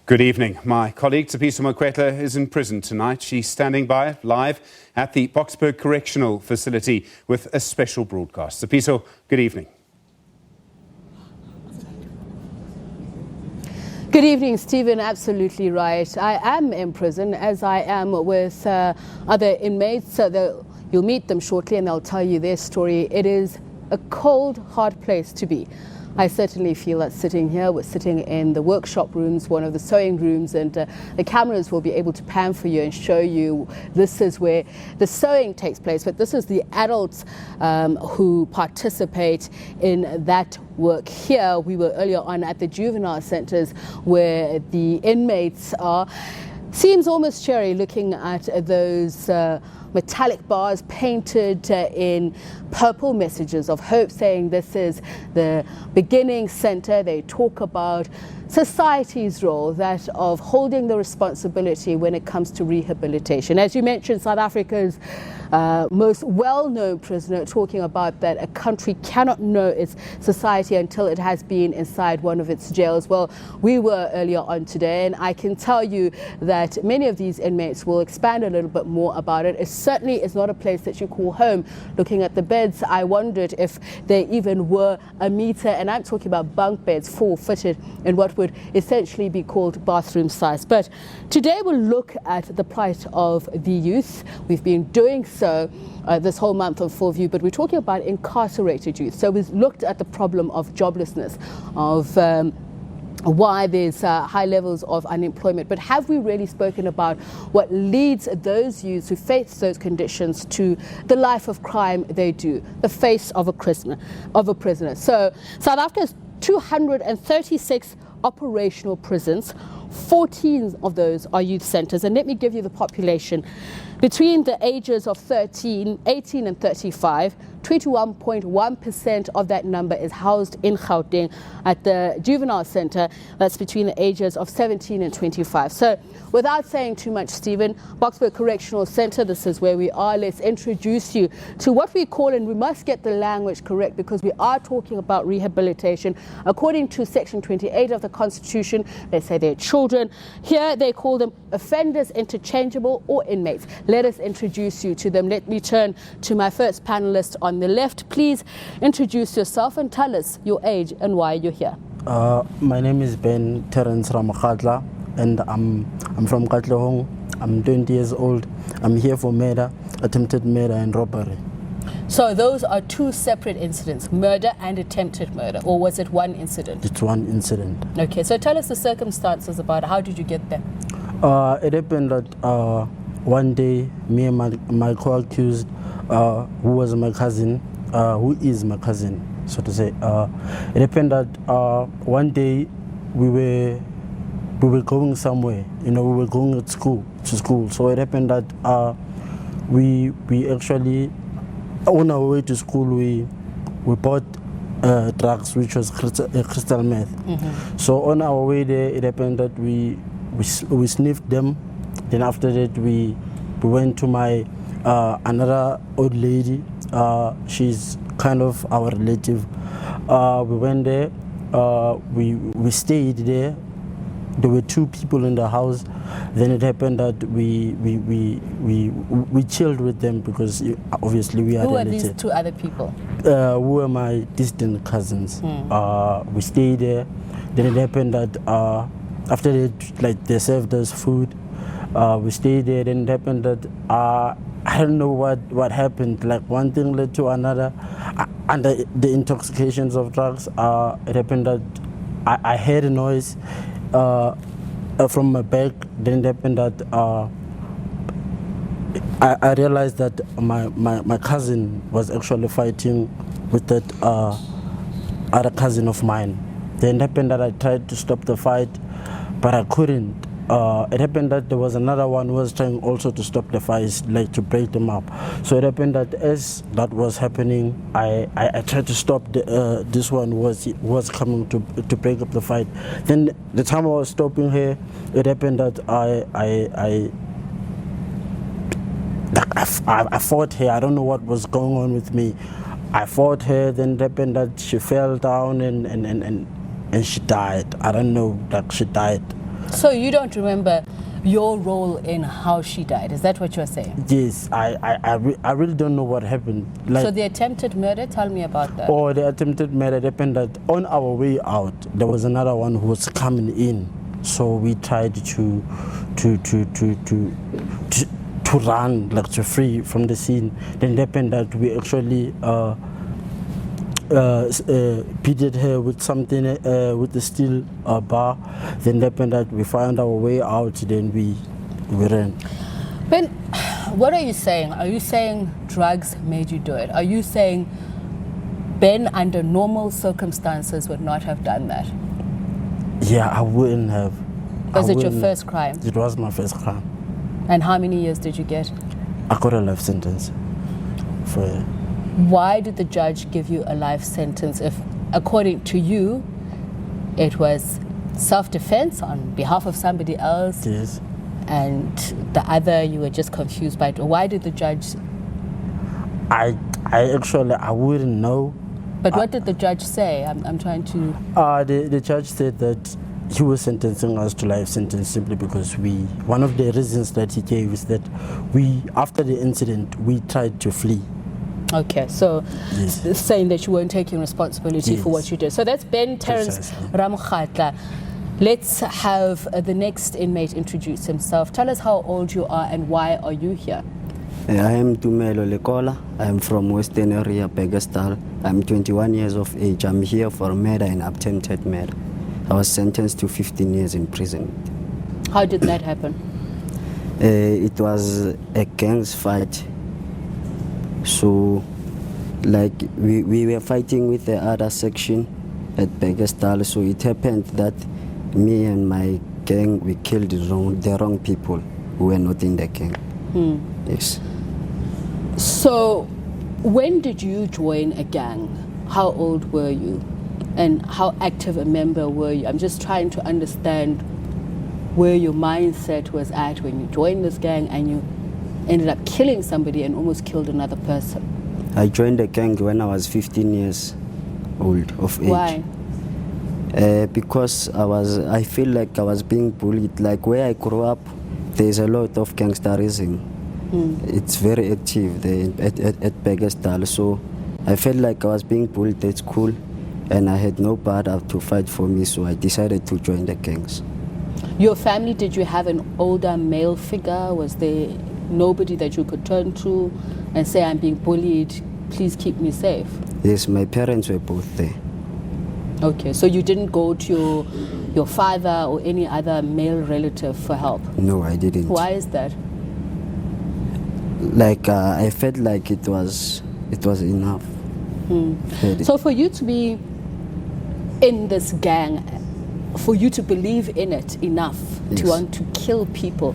Good evening. My colleague Tsepiso Mokwetla is in prison tonight. She's standing by live at the Boksburg Correctional Facility with a special broadcast. Tsepiso, good evening. Good evening, Stephen. Absolutely right. I am in prison, as I am with other inmates. You'll meet them shortly and they'll tell you their story. It is a cold, hard place to be. I certainly feel that sitting here, we're sitting in the workshop rooms, one of the sewing rooms, and the cameras will be able to pan for you and show you this is where the sewing takes place. But this is the adults who participate in that work here. We were earlier on at the juvenile centres where the inmates are. Seems almost cheery looking at those metallic bars painted in purple messages of hope, saying this is the beginning center. They talk about society's role, that of holding the responsibility when it comes to rehabilitation. As you mentioned, South Africa's most well-known prisoner, talking about that a country cannot know its society until it has been inside one of its jails. Well, we were earlier on today, and I can tell you that many of these inmates will expand a little bit more about it. It certainly is not a place that you call home. Looking at the beds, I wondered if they even were a meter, and I'm talking about bunk beds, 4-footed, in what would essentially be called bathroom size. But today we'll look at the plight of the youth. We've been doing so this whole month of Full View, but we're talking about incarcerated youth. So we've looked at the problem of joblessness, of why there's high levels of unemployment. But have we really spoken about what leads those youths who face those conditions to the life of crime they do, the face of a prisoner? So South Africa has 236 operational prisons. 14 of those are youth centres, and let me give you the population. Between the ages of 18 and 35, 21.1% of that number is housed in Gauteng at the juvenile centre. That's between the ages of 17 and 25. So without saying too much, Stephen, Boksburg Correctional Centre, this is where we are. Let's introduce you to what we call, and we must get the language correct because we are talking about rehabilitation. According to Section 28 of the Constitution, they say they're children. Here they call them offenders interchangeable or inmates. Let us introduce you to them. Let me turn to my first panelist on the left. Please introduce yourself and tell us your age and why you're here. My name is Ben Terence Ramakatla, and I'm from Gauteng. I'm 20 years old. I'm here for murder, attempted murder and robbery. So those are two separate incidents, murder and attempted murder, or was it one incident? It's one incident. Okay, so tell us the circumstances about how did you get there? It happened that one day, me and my co-accused, who was my cousin, who is my cousin, so to say, it happened that one day we were going somewhere, we were going to school. So it happened that we actually, on our way to school, we bought drugs, which was crystal meth. Mm-hmm. So on our way there, it happened that we sniffed them. Then after that, we went to my another old lady. She's kind of our relative. We went there. We stayed there. There were two people in the house. Then it happened that we chilled with them because obviously we are related. Who are these two other people? Who were my distant cousins. We stayed there. Then it happened that after they served us food, we stayed there. Then it happened that I don't know what happened. Like one thing led to another. Under the intoxications of drugs, it happened that I heard a noise from my back. Then it happened that I realized that my cousin was actually fighting with that other cousin of mine. Then it happened that I tried to stop the fight, but I couldn't. It happened that there was another one who was trying also to stop the fight, like to break them up. So it happened that as that was happening, I tried to stop this one was coming to break up the fight. Then the time I was stopping her, it happened that I fought her. I don't know what was going on with me. I fought her. Then it happened that she fell down and she died. I don't know, like she died. So you don't remember your role in how she died? Is that what you're saying? Yes, I really don't know what happened. Like, So the attempted murder, tell me about that. or the attempted murder happened that on our way out, there was another one who was coming in. So we tried to run, like to flee from the scene. Then it happened that we actually beated her with something, with the steel bar. Then it happened that we found our way out, then we ran. Ben, what are you saying? Are you saying drugs made you do it? Are you saying Ben, under normal circumstances, would not have done that? Yeah, I wouldn't have. Was it your first crime? It was my first crime. And how many years did you get? I got a life sentence for it. Why did the judge give you a life sentence if, according to you, it was self-defense on behalf of somebody else? Yes. And the other, you were just confused by it? Why did the judge... I wouldn't know. But what did the judge say? I'm trying to... The judge said that he was sentencing us to life sentence simply because one of the reasons that he gave is that after the incident, we tried to flee. Okay, so Yes. saying that you weren't taking responsibility for Yes. what you did. So that's Ben Terence Precisely. Ramkhatla. Let's have the next inmate introduce himself. Tell us how old you are and why are you here? I am Tumelo Lekola. I am from Western area, Pegastal. I'm 21 years of age. I'm here for murder and attempted murder. I was sentenced to 15 years in prison. How did that happen? It was a gangs fight. So, like, we were fighting with the other section at Pegastal. So it happened that me and my gang, we killed the wrong people who were not in the gang. Yes. So when did you join a gang? How old were you? And how active a member were you? I'm just trying to understand where your mindset was at when you joined this gang and you ended up killing somebody and almost killed another person. I joined the gang when I was 15 years old of age. Why? Because I feel like I was being bullied. Like where I grew up, there's a lot of gangsterism. It's very active there at Pegastal. So I felt like I was being bullied at school and I had no brother to fight for me, so I decided to join the gangs. Your family, did you have an older male figure? Was there nobody that you could turn to and say, I'm being bullied, please keep me safe? Yes, my parents were both there. Okay, so you didn't go to your father or any other male relative for help? No, I didn't. Why is that? Like I felt like it was enough. So for you to be in this gang, for you to believe in it enough Yes. to want to kill people,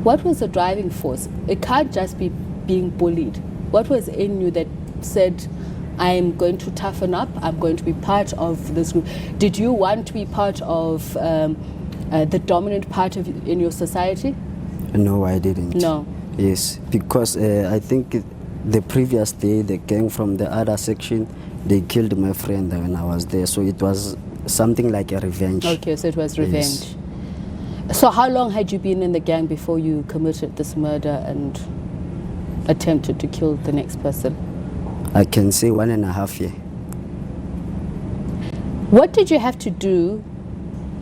what was the driving force? It can't just be being bullied. What was in you that said, I'm going to toughen up, I'm going to be part of this group? Did you want to be part of the dominant part in your society? No, I didn't. No. Yes, because I think the previous day, the gang from the other section, they killed my friend when I was there. So it was something like a revenge. Okay, so it was revenge. Yes. So how long had you been in the gang before you committed this murder and attempted to kill the next person? I can say 1.5 years. What did you have to do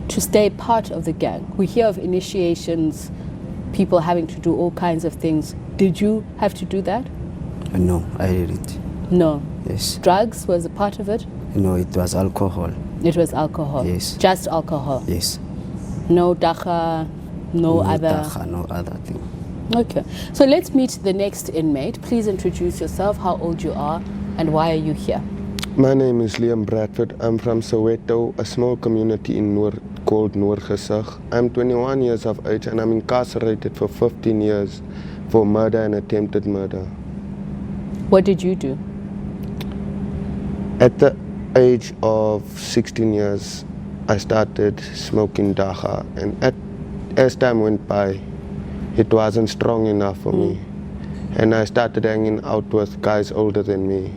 to stay part of the gang? We hear of initiations, people having to do all kinds of things. Did you have to do that? No, I didn't. No. Yes. Drugs was a part of it? No, it was alcohol. It was alcohol? Yes. Just alcohol? Yes. No dacha, no other? Dacha, no other thing. Okay. So let's meet the next inmate. Please introduce yourself, how old you are, and why are you here? My name is Liam Bradford. I'm from Soweto, a small community in called Noordgesig. I'm 21 years of age and I'm incarcerated for 15 years for murder and attempted murder. What did you do? At the age of 16 years, I started smoking dacha, and as time went by, it wasn't strong enough for me. And I started hanging out with guys older than me.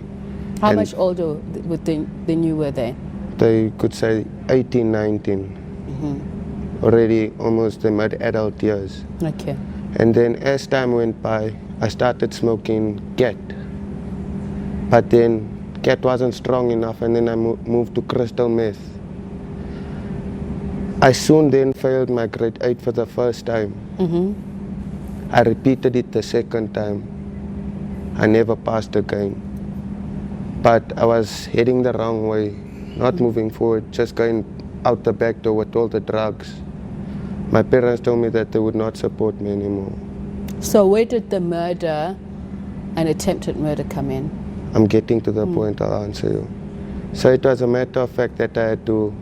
How And much older than you were they? They could say 18, 19. already almost the mid-adult years. Okay. And then as time went by, I started smoking cat. But then cat wasn't strong enough, and then I moved to crystal meth. I soon then failed my grade 8 for the first time. I repeated it the second time. I never passed again. But I was heading the wrong way, not moving forward, just going out the back door with all the drugs. My parents told me that they would not support me anymore. So where did the murder and attempted murder come in? I'm getting to the point, I'll answer you. So it was a matter of fact that I had to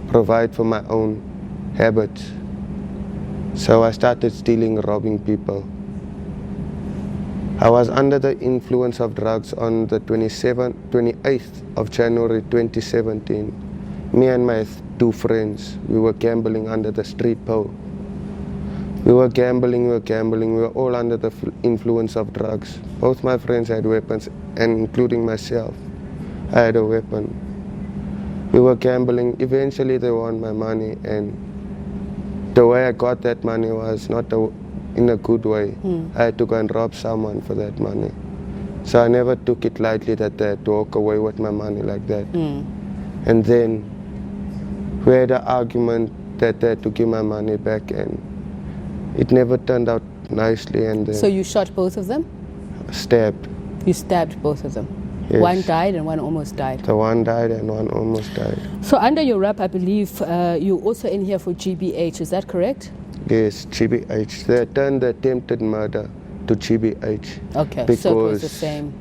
provide for my own habits. So I started stealing, robbing people. I was under the influence of drugs on the 28th of January 2017. Me and my two friends, we were gambling under the street pole. We were gambling, we were all under the influence of drugs. Both my friends had weapons, and including myself, I had a weapon. We were gambling, eventually they won my money, and the way I got that money was not in a good way. I had to go and rob someone for that money. So I never took it lightly that they had to walk away with my money like that. And then we had an argument that they had to give my money back, and it never turned out nicely. And then So you shot both of them? stabbed. You stabbed both of them? Yes. One died and one almost died. The one died and one almost died. So under your rap, I believe you're also in here for GBH, is that correct? Yes, GBH. They turned the attempted murder to GBH. Okay, so it was the same.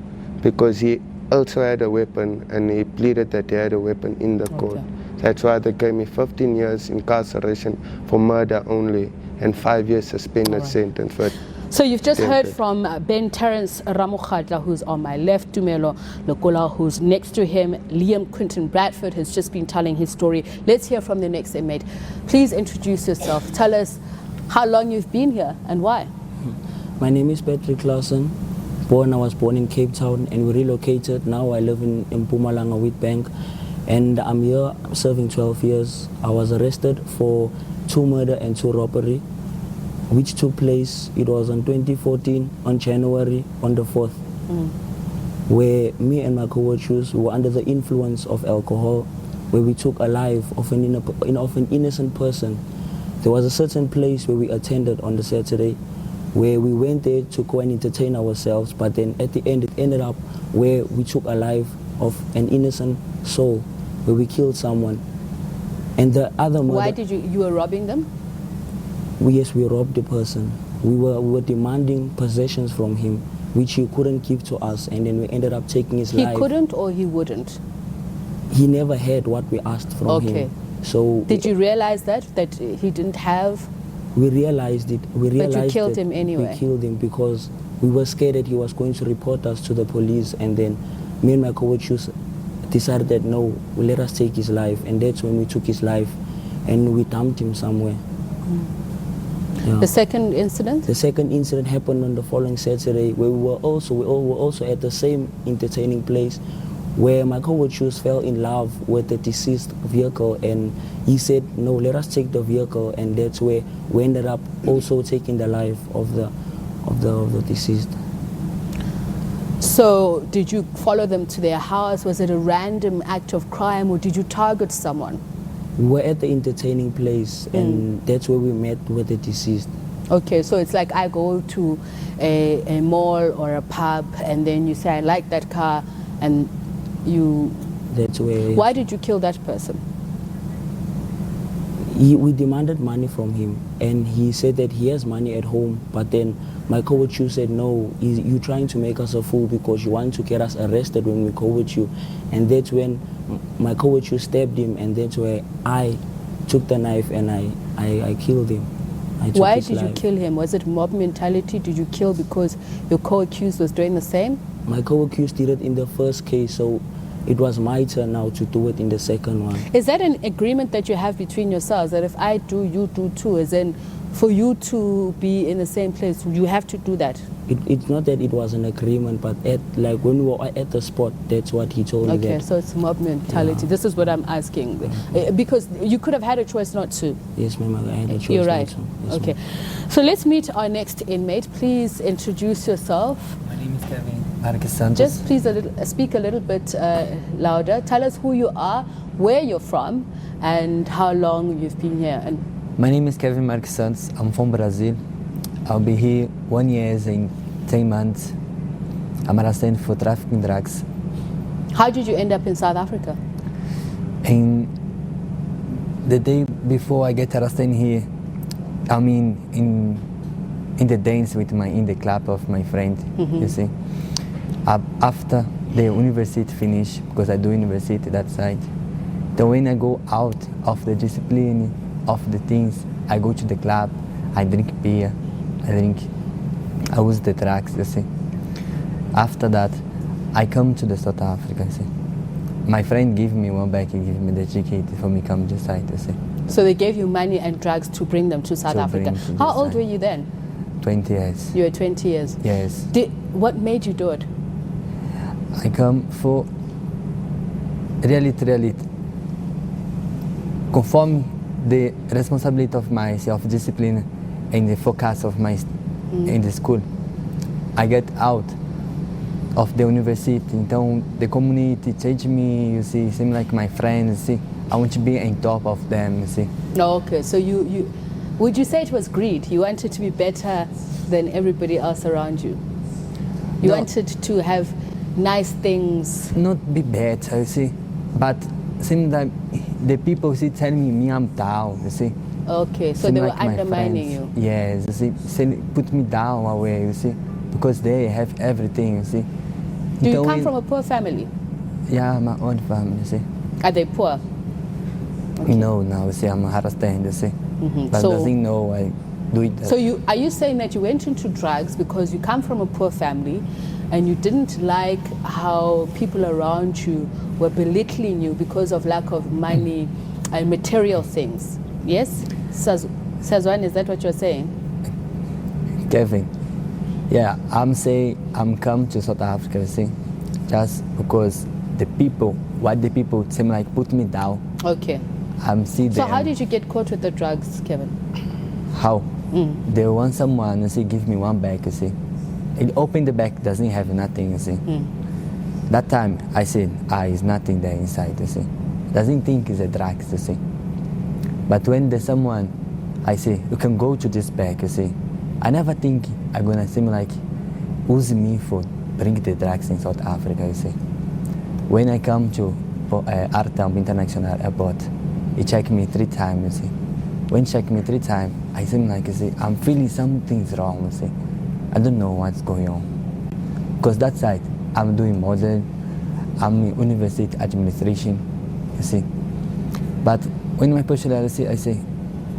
Because he also had a weapon, and he pleaded that he had a weapon in the court. That's why they gave me 15 years incarceration for murder only and 5 years suspended sentence for. So you've just heard from Ben Terence Ramogadla, who's on my left, Tumelo Lokola, who's next to him. Liam Quinton Bradford has just been telling his story. Let's hear from the next inmate. Please introduce yourself. Tell us how long you've been here and why. My name is Patrick Lawson. I was born in Cape Town and we relocated. Now I live in Mpumalanga Witbank, and I'm here serving 12 years. I was arrested for 2 murder and 2 robbery, which took place, it was on 2014, on January, on the 4th, where me and my co-workers were under the influence of alcohol, where we took a life of an innocent person. There was a certain place where we attended on the Saturday, where we went there to go and entertain ourselves, but then at the end it ended up where we took a life of an innocent soul, where we killed someone. And the other murder... Why did you were robbing them? Yes, we robbed the person. We were demanding possessions from him, which he couldn't give to us, and then we ended up taking his life. He couldn't or he wouldn't? He never had what we asked from him. So did you realize that he didn't have? We realized it. We realized but you killed him anyway? We killed him because we were scared that he was going to report us to the police, and then me and my co-workers decided that no, let us take his life, and that's when we took his life and we dumped him somewhere. Yeah. The second incident? The second incident happened on the following Saturday, where we all were also at the same entertaining place, where my co-workers fell in love with the deceased vehicle, and he said, no, let us take the vehicle, and that's where we ended up also taking the life of the deceased. So did you follow them to their house? Was it a random act of crime, or did you target someone? We were at the entertaining place, and that's where we met with the deceased. Okay, so it's like I go to a mall or a pub, and then you say, I like that car, and you... That's where... Why did you kill that person? We demanded money from him, and he said that he has money at home, but then my co-worker said, no, you're trying to make us a fool because you want to get us arrested when we go with you. And that's when my co-worker stabbed him, and that's where I took the knife and I killed him. Why did you kill him? Was it mob mentality? Did you kill because your co-accused was doing the same? My co-accused did it in the first case, so it was my turn now to do it in the second one. Is that an agreement that you have between yourselves, that if I do, you do too? As in, for you to be in the same place, you have to do that? It's not that it was an agreement, but like when we were at the spot, that's what he told me. Okay, that. so it's mob mentality. Yeah. This is what I'm asking. Because you could have had a choice not to. Yes, ma'am, I had a choice. You're right. not to. Yes, Okay. ma'am. So let's meet our next inmate. Please introduce yourself. My name is Kevin Marquez Santos. Just please speak a little bit louder. Tell us who you are, where you're from, and how long you've been here. And My name is Kevin Marquez Santos. I'm from Brazil. I'll be here 1 year and 10 months. I'm arrested for trafficking drugs. how did you end up in South Africa? And the day before I get arrested here, I mean in the dance with in the club of my friend, you see. After the university finish, because I do university that side, then when I go out of the discipline of the things, I go to the club, I drink beer, I use the drugs, you see. After that, I come to the South Africa, you see. My friend gave me one bag, he gave me the ticket for me come to side, you see. So they gave you money and drugs to bring them to South To Africa. bring to How this old side. were you then? 20 years. You were 20 years. Yes. What made you do it? I come for really conform the responsibility of my self-discipline and the focus of my in the school. I get out of the university, então the community changed me, you see, seem like my friends, see. I want to be on top of them, you see. Oh, okay. So you would you say it was greed? You wanted to be better than everybody else around you? You No. wanted to have nice things. Not be better, you see, but seem like the people see tell me I'm down, you see. Okay, so Seem they were like my undermining you. friends. Yes, you see, say, put me down away, you see, because they have everything, you see. Do you Então, come from a poor family? Yeah, my own family, you see. Are they poor? No, now, you see, I'm harassed, you see. But So- doesn't know I do it. So are you saying that you went into drugs because you come from a poor family and you didn't like how people around you were belittling you because of lack of money and material things? Yes? Sazwan, is that what you're saying? Kevin, yeah, I'm saying I'm come to South Africa, you see, just because the people, what the people seem like put me down. Okay. I'm see So them. how did you get caught with the drugs, Kevin? How? They want someone, you see, give me one bag, you see. It open the bag, doesn't have nothing, you see. That time, I said, it's nothing there inside, you see. Doesn't think it's a drugs, you see. But when there's someone, I say, you can go to this bag, you see. I never think I'm gonna seem like, use me for bring the drugs in South Africa, you see. When I come to Artam International Airport, he checked me 3 times, you see. When he checked me 3 times, I seem like, you see, I'm feeling something's wrong, you see. I don't know what's going on. Because that side, I'm doing model, I'm in university administration, you see. But when my personality, I say,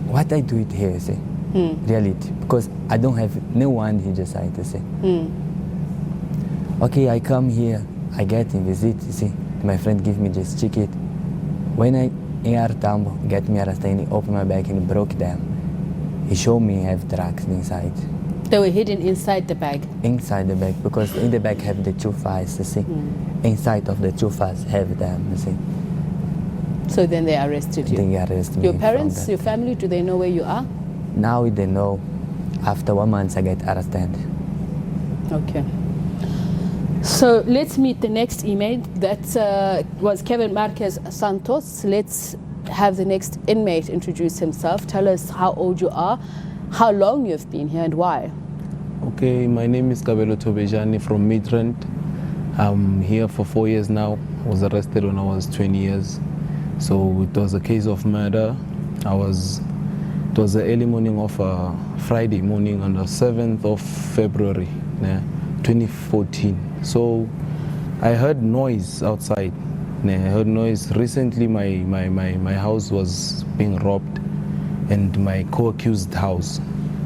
what I do it here, you see, reality, because I don't have no one here decide to say. Okay, I come here, I get in visit, you see, my friend give me this ticket. When I in Artambo, get me arrested, he opened my bag and he broke them. He showed me I have drugs inside. They were hidden inside the bag. Inside the bag, because in the bag have the 2 files, you see. Inside of the 2 files have them, you see. So then they arrested you. They arrest me. Your from parents, that. your family, do they know where you are? Now they know. After 1 month, I get arrested. Okay. So let's meet the next inmate. That was Kevin Marquez Santos. Let's have the next inmate introduce himself. Tell us how old you are, how long you've been here, and why. Okay, my name is Kabelo Tobejani from Midrand. I'm here for 4 years now. I was arrested when I was 20 years. So it was a case of murder. It was the early morning of Friday morning on the 7th of February, 2014. So I heard noise outside. I heard noise. Recently my house was being robbed and my co-accused house.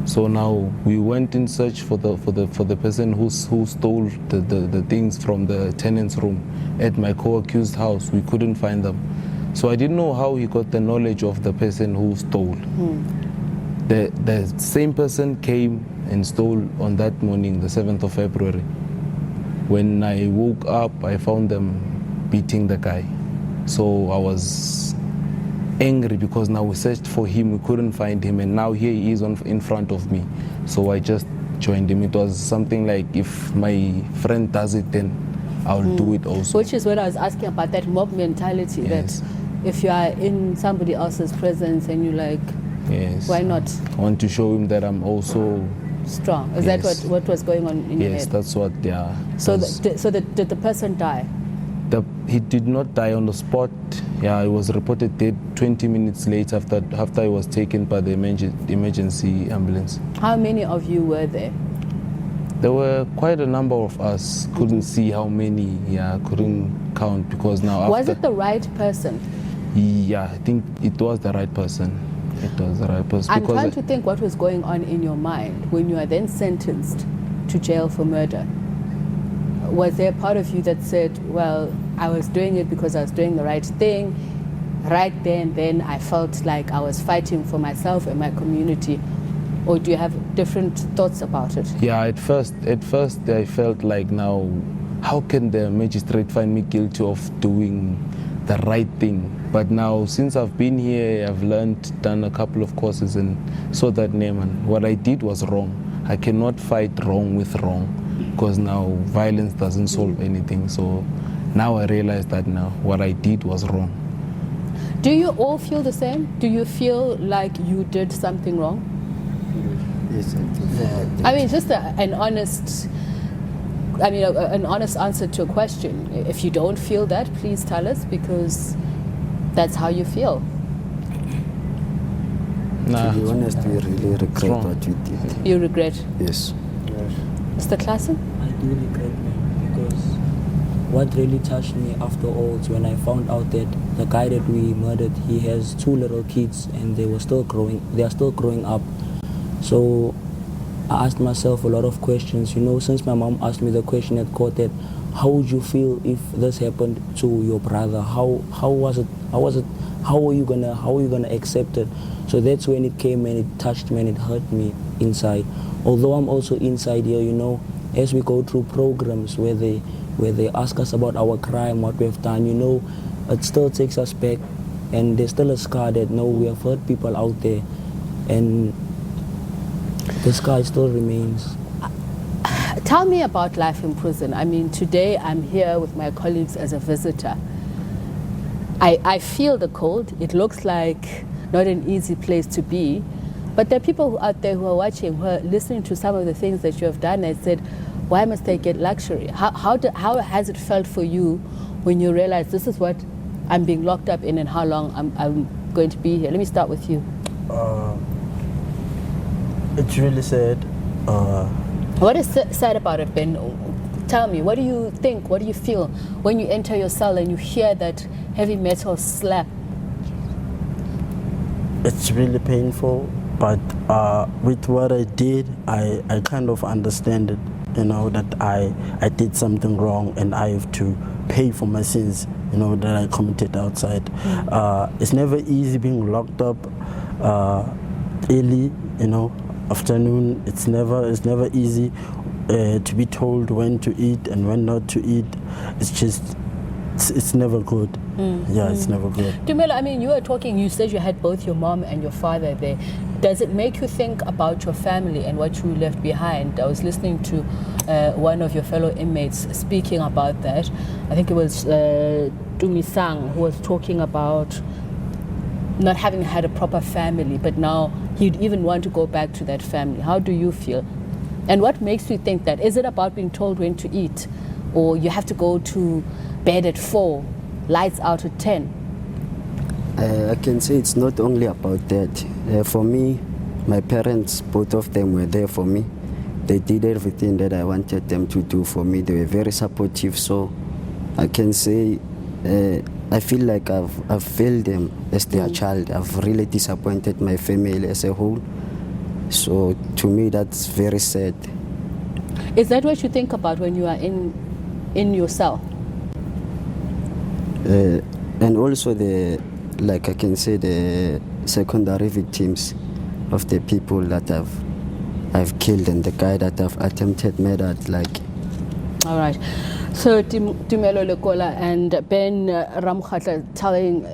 So now we went in search for the person who stole the things from the tenant's room at my co-accused house. We couldn't find them. So I didn't know how he got the knowledge of the person who stole. The same person came and stole on that morning, the 7th of February. When I woke up, I found them beating the guy. So I was angry because now we searched for him, we couldn't find him, and now here he is in front of me. So I just joined him. It was something like, if my friend does it, then I'll do it also. Which is what I was asking about, that mob mentality, Yes. that if you are in somebody else's presence and you're like, Yes. why not? I want to show him that I'm also Strong. Is Yes. that what was going on in your yes, head? that's what. Yeah. So, that's- did the person die? He did not die on the spot. Yeah, he was reported dead 20 minutes later after he was taken by the emergency ambulance. How many of you were there? There were quite a number of us. Couldn't see how many. Yeah, couldn't count because now Was after. it the right person? Yeah, I think it was the right person. It was the right person. I'm because trying to think what was going on in your mind when you are then sentenced to jail for murder. Was there a part of you that said, well, I was doing it because I was doing the right thing? Right there and then I felt like I was fighting for myself and my community. Or do you have different thoughts about it? Yeah, at first I felt like, now, how can the magistrate find me guilty of doing the right thing? But now, since I've been here, I've learned, done a couple of courses, and saw that name, and what I did was wrong. I cannot fight wrong with wrong, because now violence doesn't solve anything. So now I realize that now what I did was wrong. Do you all feel the same? Do you feel like you did something wrong? Yes, I mean, just an honest answer to a question. If you don't feel that, please tell us, because that's how you feel. Nah, to be honest, we really regret wrong. what we did. You regret. Yes. Mr. Klassen? I do regret, man, because what really touched me after all is when I found out that the guy that we murdered, he has 2 little kids and they are still growing up. So I asked myself a lot of questions, since my mom asked me the question at court that, how would you feel if this happened to your brother? How are you gonna accept it? So that's when it came and it touched me and it hurt me inside. Although I'm also inside here, as we go through programs where they ask us about our crime, what we've done, it still takes us back, and there's still a scar that we have hurt people out there, and the scar still remains. Tell me about life in prison. I mean, today I'm here with my colleagues as a visitor. I feel the cold. It looks like not an easy place to be. But there are people out there who are watching, who are listening to some of the things that you have done and said, why must they get luxury? How has it felt for you when you realize this is what I'm being locked up in and how long I'm going to be here? Let me start with you. It's really sad. What is sad about it, Ben? Tell me, what do you think, what do you feel when you enter your cell and you hear that heavy metal slap? It's really painful, but with what I did, I kind of understand it, that I did something wrong and I have to pay for my sins, that I committed outside. It's never easy being locked up early, afternoon. It's never easy to be told when to eat and when not to eat. It's never good. It's never good. Dumela, I mean, you were talking, you said you had both your mom and your father there. Does it make you think about your family and what you left behind? I was listening to one of your fellow inmates speaking about that. I think it was Dumisang, who was talking about not having had a proper family, but now he'd even want to go back to that family. How do you feel? And what makes you think that? Is it about being told when to eat? Or you have to go to bed at 4, lights out at 10? I can say it's not only about that. For me, my parents, both of them were there for me. They did everything that I wanted them to do for me. They were very supportive, so I can say I feel like I've failed them as their child. I've really disappointed my family as a whole. So to me, that's very sad. Is that what you think about when you are in your cell? And also like I can say, the secondary victims of the people that I've killed and the guy that I've attempted murder, like. All right. So Tumelo Lekola and Ben Ramkhatla telling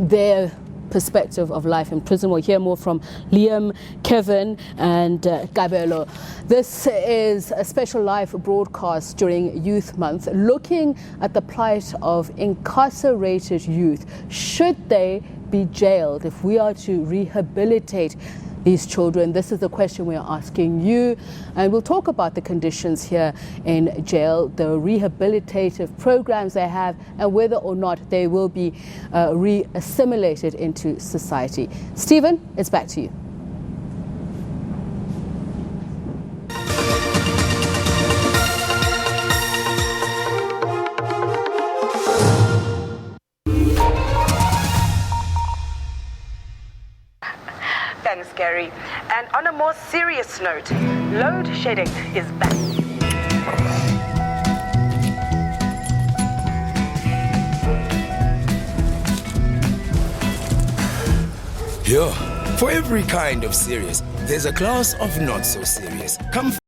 their perspective of life in prison. We'll hear more from Liam, Kevin and Gabelo. This is a special live broadcast during Youth Month looking at the plight of incarcerated youth. Should they be jailed if we are to rehabilitate these children? This is the question we are asking you, and we'll talk about the conditions here in jail, the rehabilitative programs they have, and whether or not they will be re-assimilated into society. Stephen, it's back to you. Thanks, Gary. And on a more serious note, load shedding is back. Yeah, for every kind of serious, there's a class of not so serious. Come